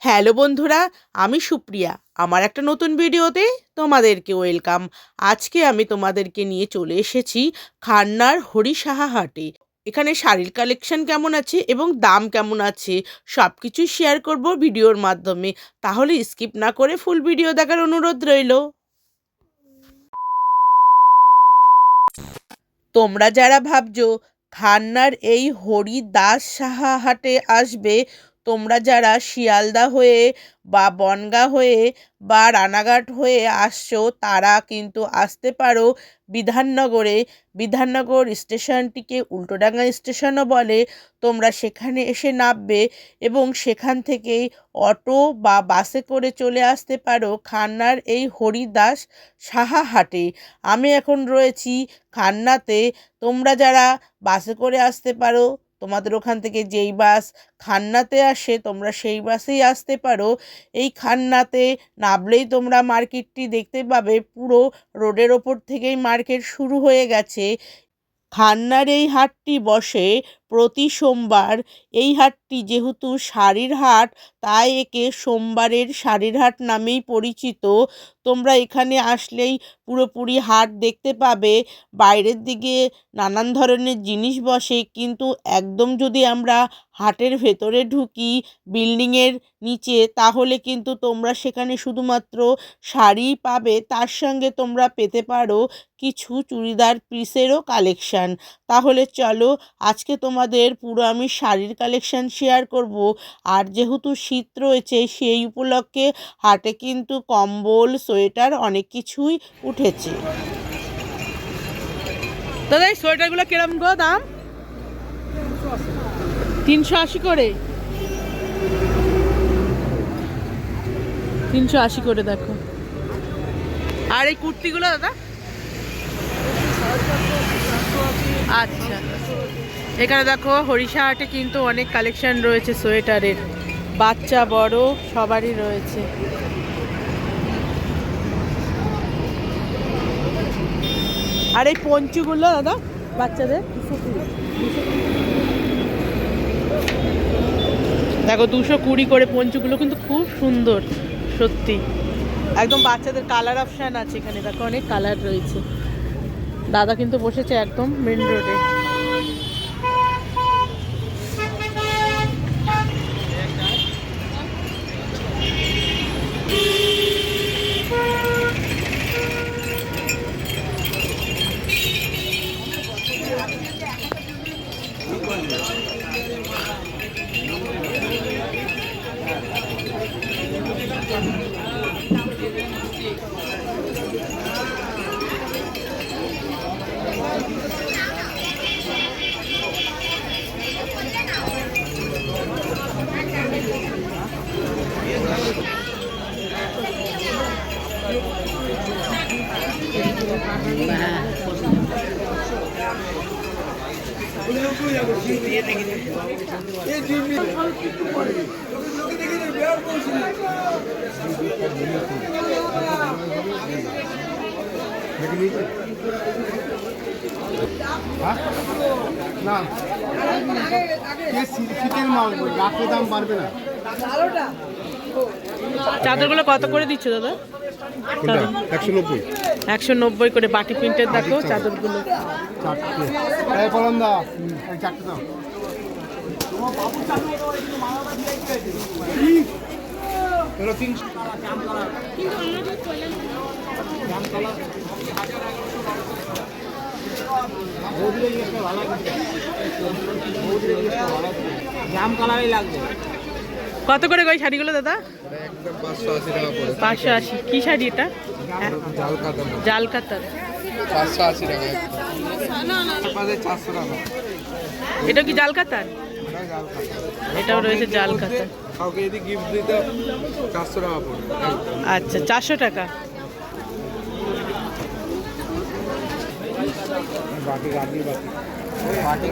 Hello বন্ধুরা, আমি সুপ্রিয়া। আমার একটা নতুন ভিডিওতে তোমাদেরকে ওয়েলকাম। আজকে আমি তোমাদেরকে নিয়ে চলে এসেছি খান্নার হরিসাহা হাটে। এখানে শাড়ির কালেকশন কেমন আছে এবং দাম কেমন আছে সব কিছুই শেয়ার করব ভিডিওর মাধ্যমে। তাহলে স্কিপ না করে ফুল ভিডিও দেখার অনুরোধ রইল। তোমরা যারা ভাবছো খান্নার এই হরিদাস সাহা হাটে আসবে, তোমরা যারা শিয়ালদা হয়ে বা বনগাঁ হয়ে বা রানাঘাট হয়ে আসছো, তারা কিন্তু আসতে পারো বিধাননগরে। বিধাননগর স্টেশনটিকে উল্টোডাঙ্গা স্টেশনও বলে। তোমরা সেখানে এসে নামবে এবং সেখান থেকেই অটো বা বাসে করে চলে আসতে পারো খান্নার এই হরিদাস সাহা হাটে। আমি এখন রয়েছি খান্নাতে। তোমরা যারা বাসে করে আসতে পারো, তোমাদের ওখান থেকে যেই বাস খান্নাতে আসে তোমরা সেই বাসেই আসতে পারো। এই খান্নাতে নামলেই তোমরা মার্কেটটি দেখতে পাবে। পুরো রোডের ওপর থেকেই মার্কেট শুরু হয়ে গেছে। খান্নার এই হাটটি বসে প্রতি সোমবার। এই হাটটি যেহেতু শাড়ির হাট, তাই একে সোমবারের শাড়ির হাট নামেই পরিচিত। তোমরা এখানে আসলেই পুরোপুরি হাট দেখতে পাবে। বাইরের দিকে নানান ধরনের জিনিস বসে, কিন্তু একদম যদি আমরা হাটের ভেতরে ঢুকি বিল্ডিংয়ের নিচে, তাহলে কিন্তু তোমরা সেখানে শুধুমাত্র শাড়িই পাবে। তার সঙ্গে তোমরা পেতে পারো কিছু চুড়িদার পিসেরও কালেকশান। তাহলে চলো, আজকে তোমাদের পুরো আমি শাড়ির কালেকশান শেয়ার করব। আর যেহেতু শীত রয়েছে, সেই উপলক্ষে হাটে কিন্তু কম্বল, সোয়েটার অনেক কিছুই উঠেছে। দাদা, এই সোয়েটারগুলো কিরম গো দাম? 380 করে। 380 করে দেখো। আর এই কুর্তিগুলো দাদা? আচ্ছা, এখানে দেখো হরিষা হাটে কিন্তু অনেক কালেকশন রয়েছে সোয়েটারের, বাচ্চা বড় সবারই রয়েছে। আর এই পঞ্চুগুলো দাদা বাচ্চাদের দেখো 220 করে পঞ্চুগুলো, কিন্তু খুব সুন্দর সত্যি। একদম বাচ্চাদের কালার অপশান আছে এখানে, দেখো অনেক কালার রয়েছে। দাদা কিন্তু বসেছে একদম মেন রোডে। চাদরগুলো কত করে দিচ্ছ দাদা? 190 করে। বাটি প্রিন্টের দেখো চাদরগুলো। কত করে গো শাড়িগুলো দাদা? 580। কি শাড়ি এটা? জাল কাতার। 580 টাকা। এটা কি জাল কাতার? এটাও রয়েছে জাল কাতার। আচ্ছা, 400 টাকা।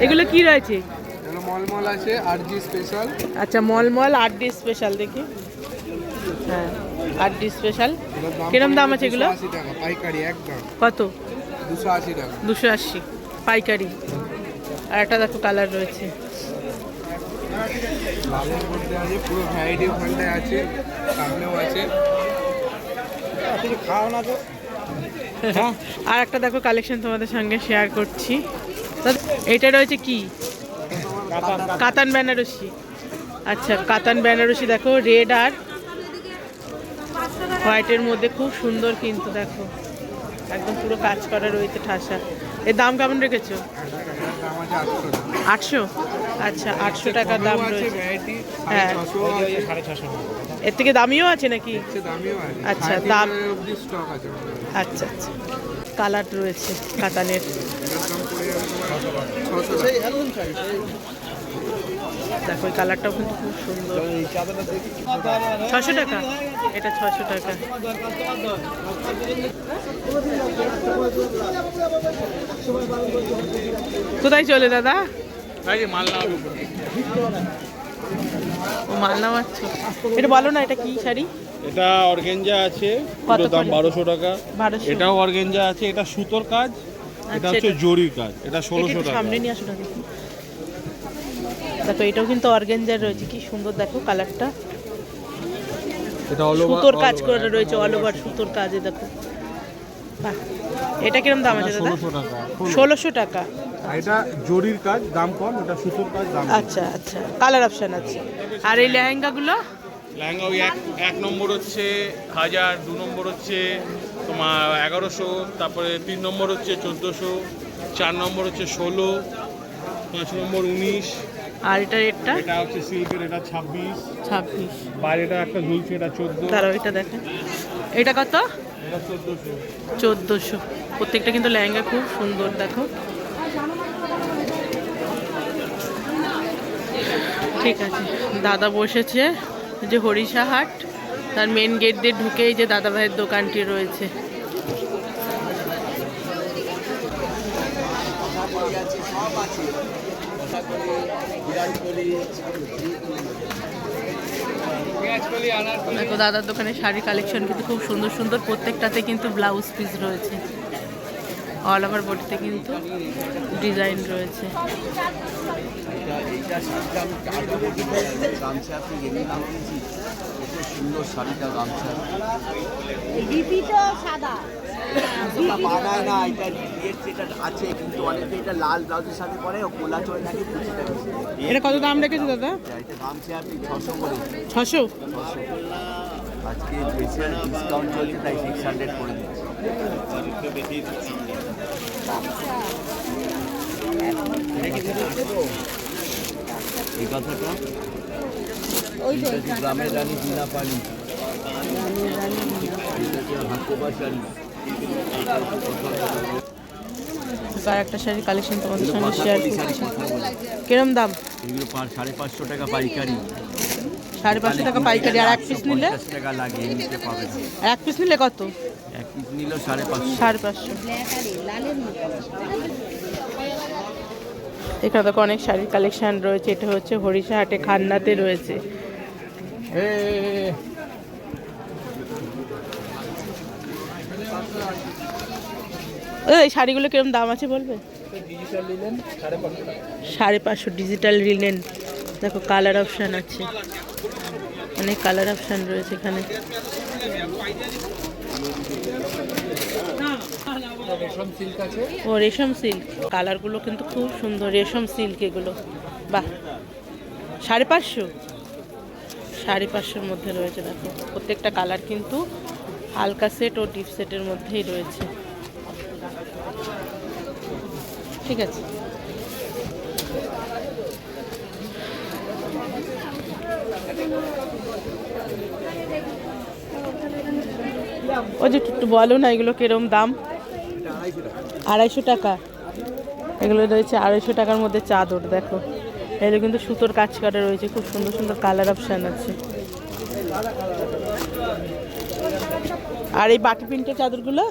এগুলো কি রয়েছে? মলমল আছে, আরজি স্পেশাল। আচ্ছা, মলমল আরডি স্পেশাল দেখি। হ্যাঁ, আরডি স্পেশাল। কিরম দাম আছে এগুলো? 280 টাকা পাইকারি একদম। কত? 280 টাকা। 280 পাইকারি। আর একটা দেখো কালার রয়েছে। লালের মধ্যে আছে পুরো ভ্যারাইটি ওখানটায় আছে, সামনেও আছে। খাও না তো। আর একটা দেখো কালেকশন তোমাদের সঙ্গে শেয়ার করছি। এটা রয়েছে কি, কাতান বেনারসি। আচ্ছা, কাতান বেনারসি দেখো, রেড আর হোয়াইটের মধ্যে খুব সুন্দর, কিন্তু দেখো একদম পুরো কাজ করা রয়েছে ঠাসা। এর দাম কেমন রেখেছো? দাম আছে 800 টাকা। 800। আচ্ছা, 800 টাকার দাম রয়েছে। ভ্যারাইটি হ্যাঁ, 650 এর থেকে দামিও আছে নাকি? দামিও আছে। আচ্ছা, দাম অবধি স্টক আছে। আচ্ছা আচ্ছা, কালার রয়েছে কাতানের। এটার দাম পড়ে যাবে তোমার 600 টাকা। দেখো এই কালারটাও কিন্তু খুব সুন্দর। 600 টাকা, এটা 600 টাকা। কোথায় চলে দাদা? ও মাল নামাচ্ছ। এটা বলো না, এটা কি শাড়ি? এটা অর্গেঞ্জা আছে, কত এটার দাম করে? 1200 টাকা। 1200। এটাও অর্গেঞ্জা আছে, এটা সুতোর কাজ, এটা আচ্ছা, হচ্ছে এটা- জরির কাজ, এটা এটা 1600 একটু টাকা। সামনে নিয়ে আসো না দেখি। দেখো এটাও কিন্তু অর্গানজার রয়েছে, কি সুন্দর দেখো কালারটা। এটা all over- সুতোর কাজ all over, করে রয়েছে, একদম অল ওভার সুতোর কাজে দেখো। বাহ, এটা কিরম দাম আছে এটা দাদা? 1600 টাকা। 1600 টাকা। আর এটা জরির কাজ, দাম কম, এটা সুতোর কাজ, দাম কম। আচ্ছা আচ্ছা, কালার অপশন আছে। আর এই লেহেঙ্গাগুলো? লেহেঙ্গা ওই এক নম্বর হচ্ছে 1000, 2 নম্বর হচ্ছে তোমার 1100, তারপরে 3 নম্বর হচ্ছে 1400, 4 নম্বর হচ্ছে 16, 5 নম্বর 19। আর এটা রেটটা? এটা হচ্ছে সিল্কের, এটা 26। 26। বাইরেটা একটা ঝুলছে, এটা 14। তারাও এটা দেখেন, এটা কত? এটা 1400। 1400। প্রত্যেকটা কিন্তু লেহেঙ্গা খুব সুন্দর দেখো। ঠিক আছে, দাদা বসেছে যে হরিষা হাট, তার মেন গেট দিয়ে ঢুকেই যে দাদা ভাইয়ের দোকানটি রয়েছে। দেখো দাদার দোকানে শাড়ি কালেকশন কিন্তু খুব সুন্দর সুন্দর, প্রত্যেকটাতে কিন্তু ব্লাউজ পিস রয়েছে, অল ওভার বডিতে কিন্তু ডিজাইন রয়েছে। এইটা শাড়িটা আমি গামছা আপনি এমনি দাম দিয়েছি, কত সুন্দর শাড়িটা গামছা। লিপিটা সাদা, বানায় না, এটা বিয়ের যেটা আছে, কিন্তু অনেকে এটা লাল ব্লাউজের সাথে পরে কোলা চলে থাকে, কুচিটা বেশি। এটা কত দাম রেখেছো দাদা? এটা গামছা আপনি 600 করে। 600। আজকে বেশি ডিসকাউন্ট চলছে, তাই 600 করে দিচ্ছি। এই কথাটা ওই তো এটা গ্রামের রানী বিনা পানি, এটা হচ্ছে হাতকোবা শাড়ি। আর একটা শাড়ির কালেকশন তোমাদের সঙ্গে কথা শেয়ার বলি, শাড়ি করছি। কথা বলি। কিরম দাম? এগুলো 550 টাকা পাইকারি। 550 টাকা পাইকারি। আর এক পিস নিলে? 850 টাকা লাগে, নিতে পাবে না। আর এক পিস নিলে কত? এক পিস নিল 550। 550। ব্ল্যাক আর লালের মতো। এখানে দেখো অনেক শাড়ির কালেকশন রয়েছে। এটা হচ্ছে হরিষা হাটে, খান্নাতে রয়েছে। এই শাড়িগুলো কিরম দাম আছে বলবে? 550 ডিজিটাল লিনেন। দেখো কালার অপশান আছে, অনেক কালার অপশান রয়েছে এখানে। রেশম সিল্ক আছে। ও রেশম সিল্ক, কালারগুলো কিন্তু খুব সুন্দর, রেশম সিল্ক এগুলো। বাহ, 550। 550-র মধ্যে রয়েছে দেখো, প্রত্যেকটা কালার কিন্তু হালকা সেট ও ডিপ সেটের মধ্যেই রয়েছে। ঠিক আছে, ওই যে একটু বলো না এগুলো কিরম দাম? 250 টাকা। এগুলো রয়েছে 250 টাকার মধ্যে চাদর। দেখো এগুলো কিন্তু সুতোর কাজ করা রয়েছে, খুব সুন্দর সুন্দর কালার অপশান আছে। আর এই বাটি প্রিন্টের চাদরগুলো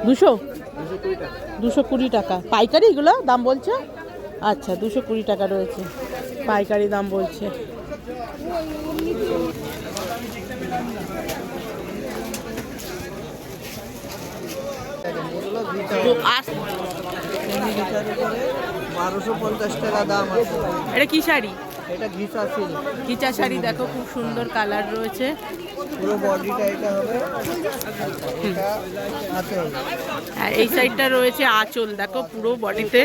220 টাকা পাইকারি। এগুলো দাম বলছে? আচ্ছা, 220 টাকা রয়েছে, পাইকারি দাম বলছে। তো 1250 টাকা দাম আছে। এটা কি শাড়ি? এটা ঘিচা সিল্ক, কিচা শাড়ি দেখো খুব সুন্দর কালার রয়েছে। পুরো বডিটা এটা হবে, এটা আঁচল। আর এই সাইডটা রয়েছে আঁচল, দেখো পুরো বডিতে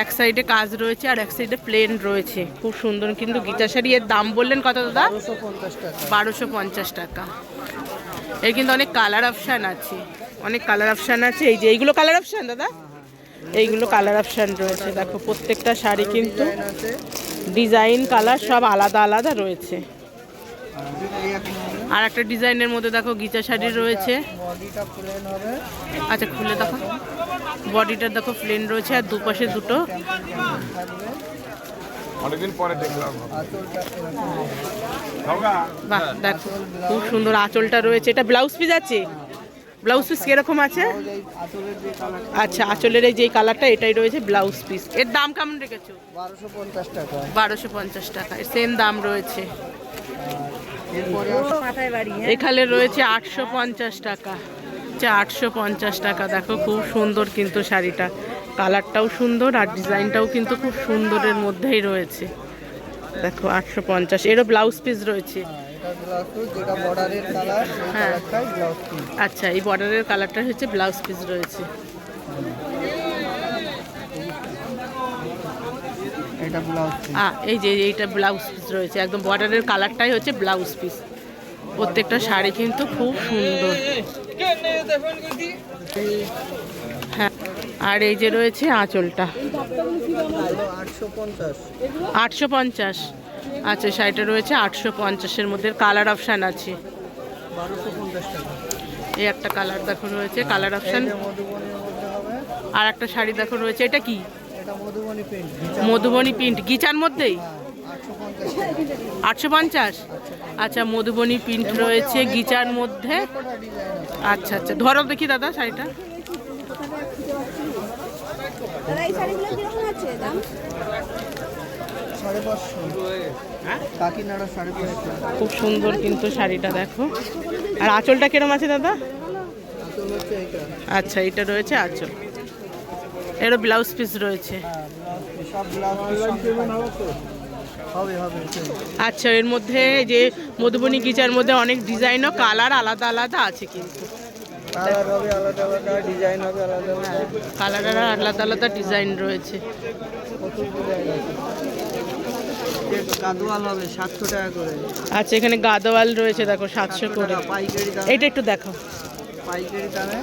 এক সাইডে কাজ রয়েছে আর এক সাইডে প্লেন রয়েছে, খুব সুন্দর কিন্তু গিচা শাড়ি। এর দাম বললেন কত দাদা? 1250 টাকা। 1250 টাকা। এর কিন্তু অনেক কালার অপশান আছে, অনেক কালার অপশান আছে। এই যে এইগুলো কালার অপশান দাদা, এইগুলো কালার অপশান রয়েছে দেখো। প্রত্যেকটা শাড়ি কিন্তু আছে, ডিজাইন কালার সব আলাদা আলাদা রয়েছে। এই এক আর একটা ডিজাইনের মধ্যে দেখো গিচা শাড়ি রয়েছে। বডিটা প্লেন হবে, আচ্ছা খুলে দেখো, বডিটা দেখো প্লেন রয়েছে আর দুপাশে দুটো। থাকবে অনেকদিন পরে দেখলাম। আঁচলটা এরকম হবে। বাহ দেখো খুব সুন্দর আঁচলটা রয়েছে। এটা ব্লাউজ পিস আছে? ব্লাউজ পিস কিরকম আছে? এই আঁচলের যে কালার আচ্ছা আঁচলের এই যে কালারটা এটাই রয়েছে ব্লাউজ পিস। এর দাম কেমন রেখেছো? 1250 টাকা। 1250 টাকা, সেম দাম রয়েছে। এরপরে মাথায় বাড়ি। এখানে রয়েছে 850 টাকা। আচ্ছা 850 টাকা। দেখো খুব সুন্দর কিন্তু শাড়িটা, কালারটাও সুন্দর আর ডিজাইনটাও কিন্তু খুব সুন্দরের মধ্যেই রয়েছে। দেখো 850। এরও ব্লাউজ পিস রয়েছে। এটা ব্লাউজ পিস, যেটা বর্ডারের কালার সেই হ্যাঁ। কালারটাই ব্লাউজ পিস। আচ্ছা এই বর্ডারের কালারটা হচ্ছে ব্লাউজ পিস রয়েছে। এটা ব্লাউজ পিস। এই যে এইটা ব্লাউজ পিস রয়েছে, একদম বর্ডারের কালারটাই হচ্ছে ব্লাউজ পিস। প্রত্যেকটা শাড়ি কিন্তু খুব সুন্দর। হ্যাঁ আর এই যে রয়েছে আঁচলটা, 850। 850। আচ্ছা শাড়িটা রয়েছে 850-এর মধ্যে। কালার অপশান আছে, 1250 টাকা। এই একটা কালার দেখো রয়েছে কালার অপশান। এটা মধুবনীর মধ্যে হবে, আর একটা শাড়ি দেখো রয়েছে, এটা কি? এটা মধুবনী প্রিন্ট, মধুবনী প্রিন্ট, গিচার মধ্যেই 850 টাকা। 850। আচ্ছা মধুবনী প্রিন্ট রয়েছে গিচার মধ্যে। কটা ডিজাইন আছে? আচ্ছা আচ্ছা ধরো দেখি দাদা শাড়িটা। দাদা এই শাড়িগুলো কিরকম আছে দাম? 550। কাকিনাড়া 550। খুব সুন্দর কিন্তু শাড়িটা দেখো। আর আঁচলটা কিরম আছে দাদা? আঁচল হচ্ছে এইটা। আচ্ছা এটা রয়েছে আঁচল, এরও ব্লাউজ পিস রয়েছে। হ্যাঁ, ব্লাউজ পিস, সব ব্লাউজ পিস সঙ্গে হবে হবে। আচ্ছা এর মধ্যে এই যে মধুবনী গিচার মধ্যে অনেক ডিজাইন ও কালার আলাদা আলাদা আছে কিন্তু। কালার হবে আলাদা আলাদা, ডিজাইন হবে আলাদা আলাদা, কালার আলাদা আলাদা ডিজাইন রয়েছে। প্রচুর ডিজাইন আছে। গাদোয়াল হবে 700 টাকা করে। আচ্ছা এখানে গাদোয়াল রয়েছে দেখো 700 করে। পাইকারি দামে, এইটা একটু দেখো। পাইকারি দামে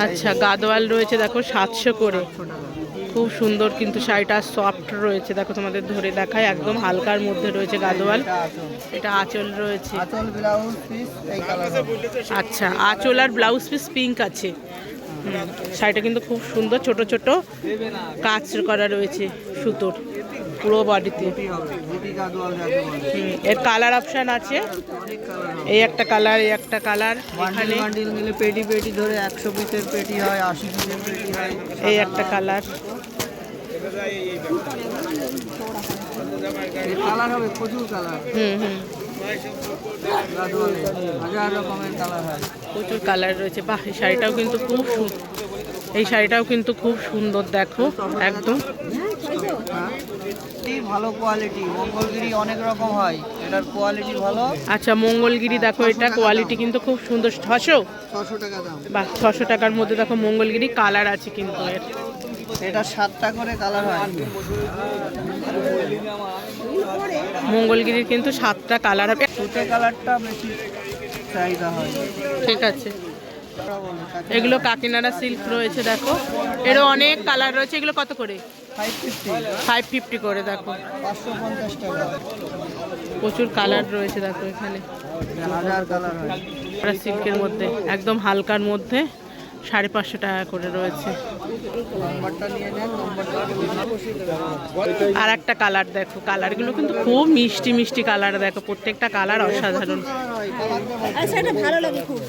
আচ্ছা গাদোয়াল রয়েছে দেখো 700 করে। 100 টাকা। খুব সুন্দর কিন্তু শাড়িটা সফট রয়েছে দেখো, তোমাদের ধরে দেখায়, একদম হালকার মধ্যে রয়েছে গাদোয়াল। এটা আঁচল, এটা আঁচল রয়েছে। আঁচল ব্লাউজ পিস এই কালার হবে। আচ্ছা আঁচল আর ব্লাউজ পিস পিঙ্ক আছে। শাড়িটা কিন্তু খুব সুন্দর, ছোট ছোট কাজ করা রয়েছে সুতোর পুরো বডিতে। বুটি হবে, বুটি গাদোয়াল যাকে বলে। এর কালার অপশান আছে, অনেক কালার হবে। এই একটা কালার, এই একটা কালার, বান্ডিল এখানে বান্ডিল মিলে পেটি পেটি ধরে 100 পিসের পেটি হয়, 80 পিসের পেটি হয়। এই একটা কালার। কালার হবে প্রচুর কালার, গাদোয়ালে হাজার রকমের কালার হয়। প্রচুর কালার রয়েছে। বাহ এই শাড়িটাও কিন্তু খুব এই শাড়িটাও কিন্তু খুব সুন্দর দেখো একদম। হ্যাঁ, এই ভালো কোয়ালিটি, মঙ্গলগিরি অনেক রকম হয়, এটার কোয়ালিটি ভালো। আচ্ছা মঙ্গলগিরি দেখো, এটা কোয়ালিটি কিন্তু খুব সুন্দর। 600। 600 টাকা দাম। বাহ 600 টাকার মধ্যে দেখো মঙ্গলগিরি কালার আছে কিন্তু এর। এটা 7টা করে কালার হয়। মঙ্গলগিরির কিন্তু 7টা কালার হবে। তুতে কালারটা বেশি চাহিদা হয়। ঠিক আছে, এগুলো কাকিনাড়া সিল্ক রয়েছে দেখো, এরও অনেক কালার রয়েছে। এগুলো কত করে? 550। 550 করে দেখো। 550 টাকা। প্রচুর কালার রয়েছে দেখো এখানে। হাজার কালার হয়। সিল্কের মধ্যে একদম হালকার মধ্যে 550 টাকা করে রয়েছে। নাম্বারটা নিয়ে নেন, নাম্বারটা আর একটা কালার দেখো, কালারগুলো কিন্তু খুব মিষ্টি মিষ্টি কালার দেখো, প্রত্যেকটা কালার অসাধারণ। আচ্ছা এটা ভালো লাগে খুব।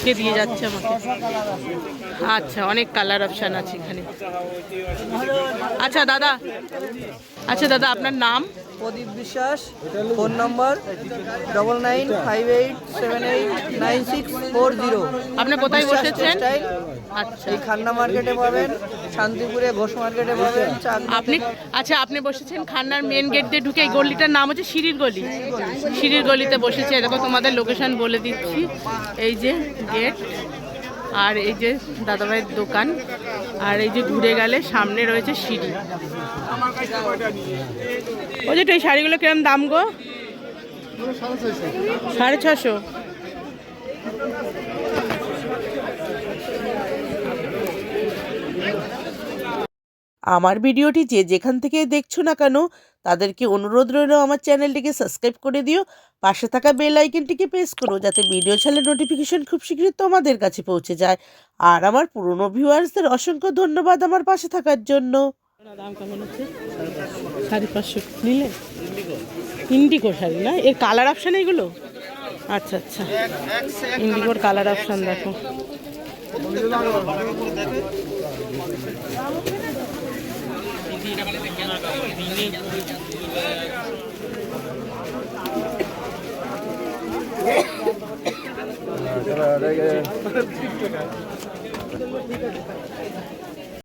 কে দিয়ে যাচ্ছে আমাকে? আচ্ছা অনেক কালার অপশান আছে এখানে। আচ্ছা দাদা, আচ্ছা দাদা আপনার নাম? প্রদীপ বিশ্বাস, ফোন নম্বর 9958789640। আপনি কোথায় বসেছেন? টেক্সটাইল, আচ্ছা এই খান্না মার্কেটে পাবেন, শান্তিপুরে ঘোষ মার্কেটে পাবেন। আপনি আচ্ছা আপনি বসেছেন খান্নার মেন গেট দিয়ে ঢুকে, এই গলিটার নাম হচ্ছে সিঁড়ির গলি। সিঁড়ির গলিতে বসেছে। দেখো তোমাদের লোকেশন বলে দিচ্ছি, এই যে গেট, আর এই যে দাদাভাইয়ের দোকান, আর এই যে ঘুরে গেলে সামনে রয়েছে সিঁড়ি। ওই যে এই শাড়িগুলো কিরম দাম গো? 650। আমার ভিডিওটি যে যেখান থেকে দেখছো না কেন তাদেরকে অনুরোধ রইল আমার চ্যানেলটিকে সাবস্ক্রাইব করে দিও, পাশে থাকা বেল আইকনটিকে প্রেস করো যাতে ভিডিও ছাড়লে নোটিফিকেশন খুব শীঘ্রই তোমাদের কাছে পৌঁছে যায়। আর আমার পুরনো ভিউয়ার্সদের অসংখ্য ধন্যবাদ আমার পাশে থাকার জন্য। দাম কেমন হচ্ছে? 550 নিলে ইন্ডিগো শাড়ি না, এর কালার অপশান এগুলো? আচ্ছা আচ্ছা, ইন্ডিগোর কালার অপশান দেখো।